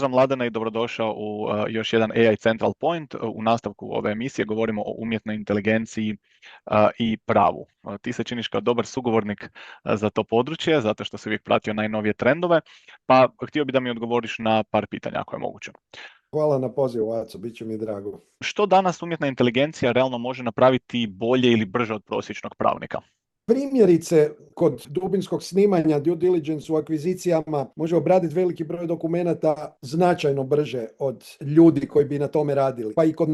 Pozdrav Mladene i dobrodošao u još jedan AI Central Point. U nastavku ove emisije govorimo o umjetnoj inteligenciji i pravu. Ti se činiš kao dobar sugovornik za to područje, zato što si uvijek pratio najnovije trendove, pa htio bi da mi odgovoriš na par pitanja ako je moguće. Hvala na pozivu, Aco, bit će mi drago. Što danas umjetna inteligencija realno može napraviti bolje ili brže od prosječnog pravnika? Primjerice, kod dubinskog snimanja, due diligence u akvizicijama može obraditi veliki broj dokumenata značajno brže od ljudi koji bi na tome radili. Pa i kod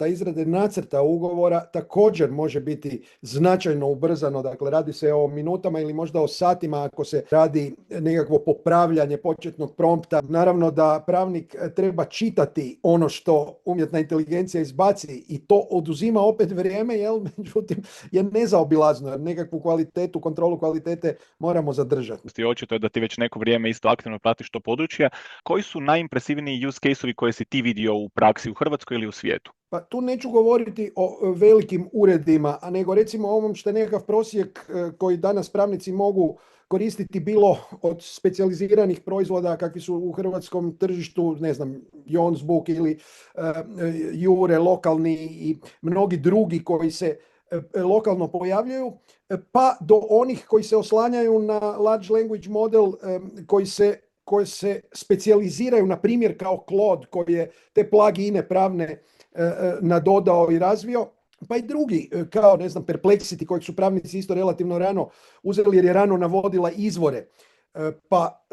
izrade nacrta ugovora također može biti značajno ubrzano. Dakle, radi se o minutama ili možda o satima ako se radi nekakvo popravljanje početnog prompta. Naravno da pravnik treba čitati ono što umjetna inteligencija izbaci i to oduzima opet vrijeme, međutim je nezaobilazno jer nekakvu kvalitetu, kontrolu kvalitete moramo zadržati. Očito je da ti već neko vrijeme isto aktivno pratiš to područje. Koji su najimpresivniji use case-ovi koje si ti vidio u praksi u Hrvatskoj ili u svijetu? Pa tu neću govoriti o velikim uredima, a nego recimo o ovom što je nekakav prosjek koji danas pravnici mogu koristiti bilo od specijaliziranih proizvoda kakvi su u hrvatskom tržištu, ne znam, Jonsbook ili Jure lokalni i mnogi drugi koji se lokalno pojavljaju, pa do onih koji se oslanjaju na large language model koji se specijaliziraju, na primjer kao Claude koji je te plugine pravne nadodao i razvio, pa i drugi kao, ne znam, Perplexity kojeg su pravnici isto relativno rano uzeli jer je rano navodila izvore pa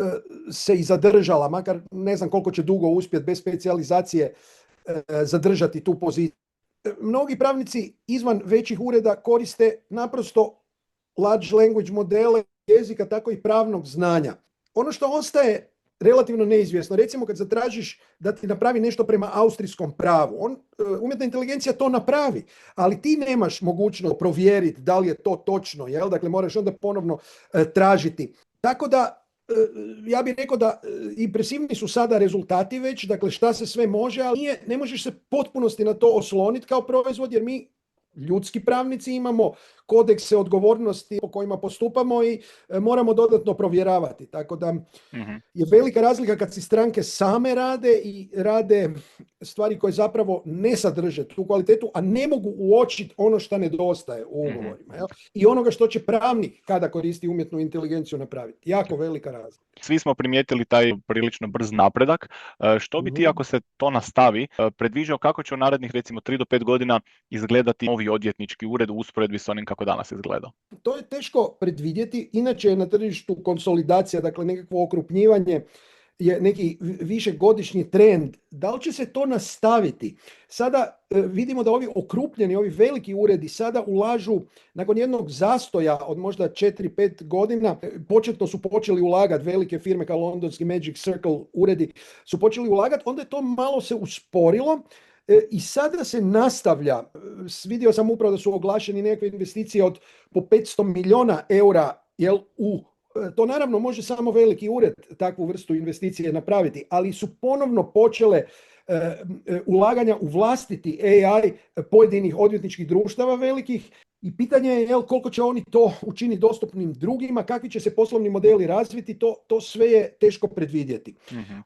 se i zadržala, makar ne znam koliko će dugo uspjeti bez specijalizacije zadržati tu poziciju. Mnogi pravnici izvan većih ureda koriste naprosto large language modele jezika, tako i pravnog znanja. Ono što ostaje relativno neizvjesno, recimo kad zatražiš da ti napravi nešto prema austrijskom pravu, umjetna inteligencija to napravi, ali ti nemaš mogućnost provjeriti da li je to točno, dakle moraš onda ponovno tražiti. Tako da ja bih rekao da impresivni su sada rezultati već, dakle šta se sve može, ali ne možeš se potpunosti na to osloniti kao proizvod jer mi ljudski pravnici imamo kodekse odgovornosti po kojima postupamo i moramo dodatno provjeravati. Tako da je velika razlika kad si stranke same rade i rade stvari koje zapravo ne sadrže tu kvalitetu, a ne mogu uočiti ono što nedostaje u ugovorima. I onoga što će pravnik kada koristi umjetnu inteligenciju napraviti. Jako velika razlika. Svi smo primijetili taj prilično brz napredak. Što bi ti, ako se to nastavi, predviđao kako će u narednih recimo 3 do 5 godina izgledati novi odvjetnički ured u usporedbi s onim kako danas izgleda? To je teško predvidjeti, inače je na tržištu konsolidacija, dakle nekakvo okrupnjivanje je neki višegodišnji trend. Da li će se to nastaviti? Sada vidimo da ovi okrupnjeni, ovi veliki uredi sada ulažu nakon jednog zastoja od možda 4-5 godina. Početno su počeli ulagati velike firme kao londonski Magic Circle uredi su počeli ulagati, onda je to malo se usporilo. I sada se nastavlja, vidio sam upravo da su oglašeni nekakve investicije od po 500 milijuna eura, to naravno može samo veliki ured takvu vrstu investicije napraviti, ali su ponovno počele ulaganja u vlastiti AI pojedinih odvjetničkih društava velikih i pitanje je koliko će oni to učiniti dostupnim drugima, kakvi će se poslovni modeli razviti, to sve je teško predvidjeti.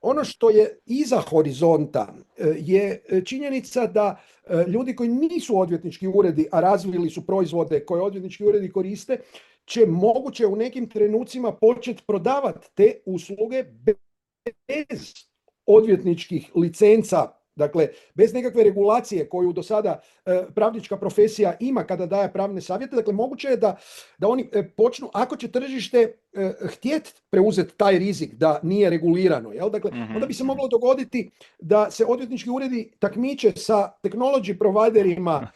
Ono što je iza horizonta je činjenica da ljudi koji nisu odvjetnički uredi, a razvili su proizvode koje odvjetnički uredi koriste, će moguće u nekim trenucima početi prodavati te usluge bez odvjetničkih licenca, dakle bez nekakve regulacije koju do sada pravnička profesija ima kada daje pravne savjete. Dakle, moguće je da oni počnu, ako će tržište htjeti preuzeti taj rizik da nije regulirano, dakle, onda bi se moglo dogoditi da se odvjetnički uredi takmiče sa technology providerima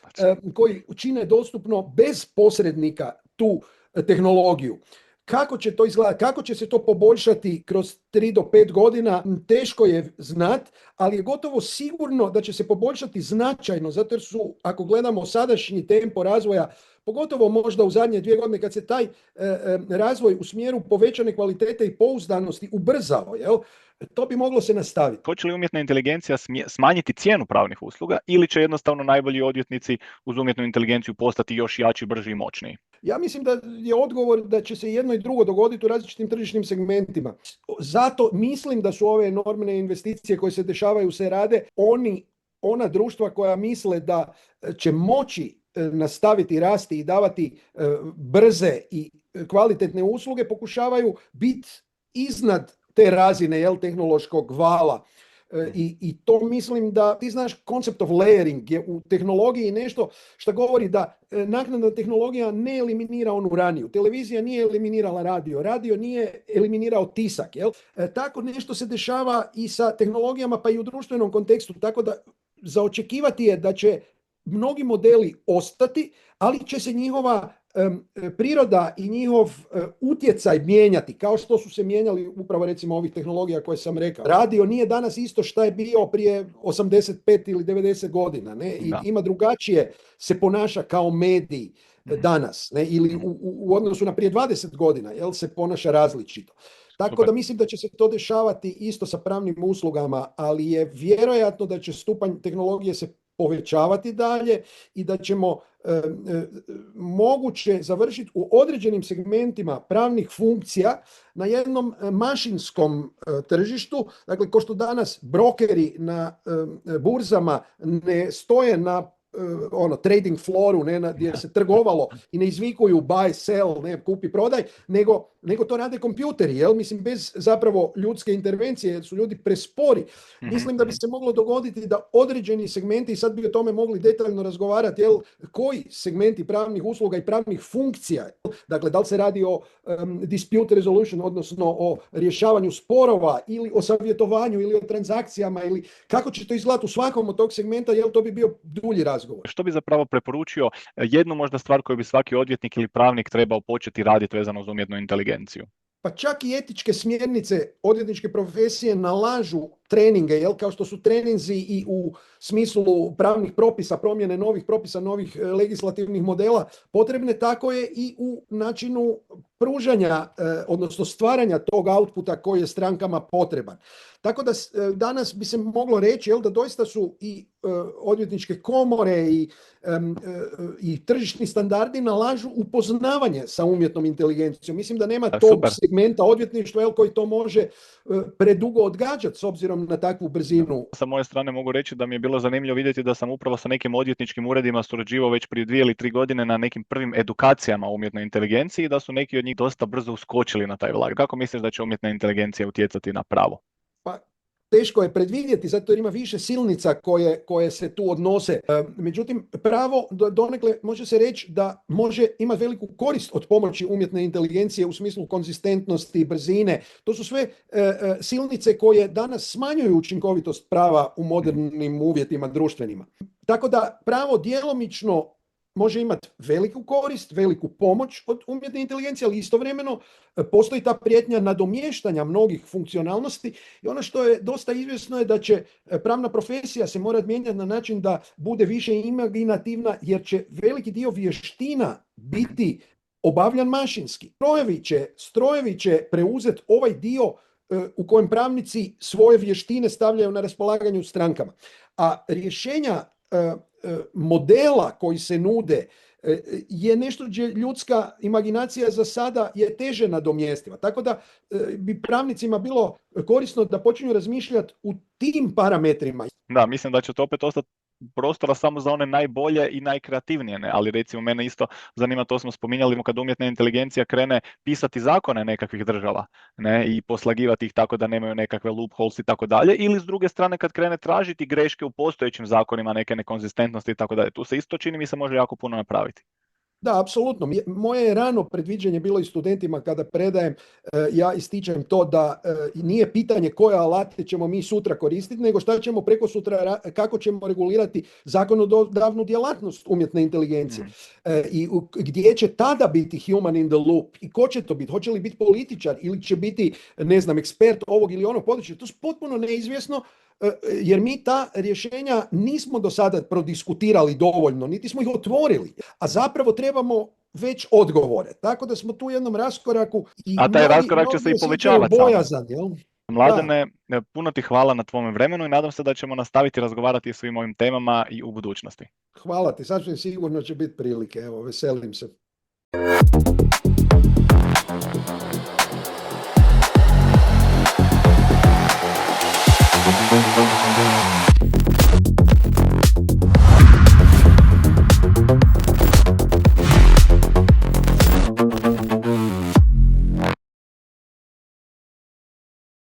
koji čine dostupno bez posrednika tu tehnologiju. Kako će to izgledati, kako će se to poboljšati kroz 3 do 5 godina, teško je znat, ali je gotovo sigurno da će se poboljšati značajno, zato jer su, ako gledamo sadašnji tempo razvoja, pogotovo možda u zadnje 2 godine kad se taj razvoj u smjeru povećane kvalitete i pouzdanosti ubrzao, to bi moglo se nastaviti. Hoće li umjetna inteligencija smanjiti cijenu pravnih usluga ili će jednostavno najbolji odvjetnici uz umjetnu inteligenciju postati još jači, brži i moćniji? Ja mislim da je odgovor da će se jedno i drugo dogoditi u različitim tržišnim segmentima. Zato mislim da su ove enormne investicije koje se dešavaju se rade ona društva koja misle da će moći nastaviti rasti i davati brze i kvalitetne usluge, pokušavaju biti iznad te razine tehnološkog vala. I to mislim da, ti znaš, concept of layering je u tehnologiji nešto što govori da naknadna tehnologija ne eliminira onu raniju. Televizija nije eliminirala radio, radio nije eliminirao tisak. Tako nešto se dešava i sa tehnologijama, pa i u društvenom kontekstu. Tako da za očekivati je da će mnogi modeli ostati, ali će se njihova priroda i njihov utjecaj mijenjati, kao što su se mijenjali upravo recimo ovih tehnologija koje sam rekao. Radio nije danas isto što je bio prije 85 ili 90 godina, ne? I ima drugačije se ponaša kao medij danas, ne? Ili u odnosu na prije 20 godina, se ponaša različito. Tako da mislim da će se to dešavati isto sa pravnim uslugama, ali je vjerojatno da će stupanj tehnologije se povećavati dalje i da ćemo moguće završiti u određenim segmentima pravnih funkcija na jednom mašinskom tržištu. Dakle, ko što danas brokeri na burzama ne stoje na trading flooru, gdje se trgovalo i ne izvikuju buy, sell, kupi, prodaj, nego to rade kompjuteri, mislim, bez zapravo ljudske intervencije, jer su ljudi prespori. Mislim da bi se moglo dogoditi da određeni segmenti, i sad bi o tome mogli detaljno razgovarati, koji segmenti pravnih usluga i pravnih funkcija, dakle, da li se radi o dispute resolution, odnosno o rješavanju sporova, ili o savjetovanju, ili o transakcijama, ili kako će to izgledati u svakom od tog segmenta, to bi bio dulji razgovor. Što bi zapravo preporučio jednu možda stvar koju bi svaki odvjetnik ili pravnik trebao početi raditi vezano uz umjetnu inteligenciju? Pa čak i etičke smjernice odvjetničke profesije nalažu treninge, kao što su treninzi i u smislu pravnih propisa, promjene novih propisa, novih legislativnih modela potrebne, tako je i u načinu pružanja, odnosno stvaranja tog outputa koji je strankama potreban. Tako da danas bi se moglo reći da doista su i odvjetničke komore i tržišni standardi nalažu upoznavanje sa umjetnom inteligencijom. Mislim da nema tog segmenta odvjetništva koji to može predugo odgađati s obzirom na takvu brzinu. Sa moje strane mogu reći da mi je bilo zanimljivo vidjeti da sam upravo sa nekim odvjetničkim uredima surađivao već prije 2 ili 3 godine na nekim prvim edukacijama o umjetnoj inteligenciji i da su neki od njih dosta brzo uskočili na taj vlak. Kako misliš da će umjetna inteligencija utjecati na pravo? Pa teško je predvidjeti, zato jer ima više silnica koje se tu odnose. Međutim, pravo donekle može se reći da može imati veliku korist od pomoći umjetne inteligencije u smislu konzistentnosti, brzine. To su sve silnice koje danas smanjuju učinkovitost prava u modernim uvjetima društvenima. Tako da pravo djelomično može imati veliku korist, veliku pomoć od umjetne inteligencije, ali istovremeno postoji ta prijetnja nadomještanja mnogih funkcionalnosti i ono što je dosta izvjesno je da će pravna profesija se morati mijenjati na način da bude više imaginativna, jer će veliki dio vještina biti obavljan mašinski. Strojevi će preuzeti ovaj dio u kojem pravnici svoje vještine stavljaju na raspolaganju strankama. A rješenja modela koji se nude je nešto gdje ljudska imaginacija za sada je teže nadomjestiva. Tako da bi pravnicima bilo korisno da počinju razmišljati u tim parametrima. Da, mislim da će to opet ostati prostora samo za one najbolje i najkreativnije, ne? Ali recimo mene isto zanima, to smo spominjali, kad umjetna inteligencija krene pisati zakone nekakvih država, ne? I poslagivati ih tako da nemaju nekakve loopholes i tako dalje, ili s druge strane kad krene tražiti greške u postojećim zakonima, neke nekonzistentnosti i tako dalje. Tu se isto čini mi se može jako puno napraviti. Da, apsolutno. Moje je rano predviđanje bilo i studentima kada predajem, ja ističem to da nije pitanje koje alate ćemo mi sutra koristiti, nego šta ćemo preko sutra, kako ćemo regulirati zakonodavnu djelatnost umjetne inteligencije. I gdje će tada biti human in the loop i ko će to biti? Hoće li biti političar ili će biti, ne znam, ekspert ovog ili onog područja? To je potpuno neizvjesno, jer mi ta rješenja nismo do sada prodiskutirali dovoljno, niti smo ih otvorili, a zapravo trebamo već odgovore. Tako da smo tu u jednom raskoraku. A taj raskorak će se i povećavati. Mladene, puno ti hvala na tvome vremenu i nadam se da ćemo nastaviti razgovarati o svim ovim temama i u budućnosti. Hvala ti, sasvim sigurno će biti prilike, veselim se. Hvala.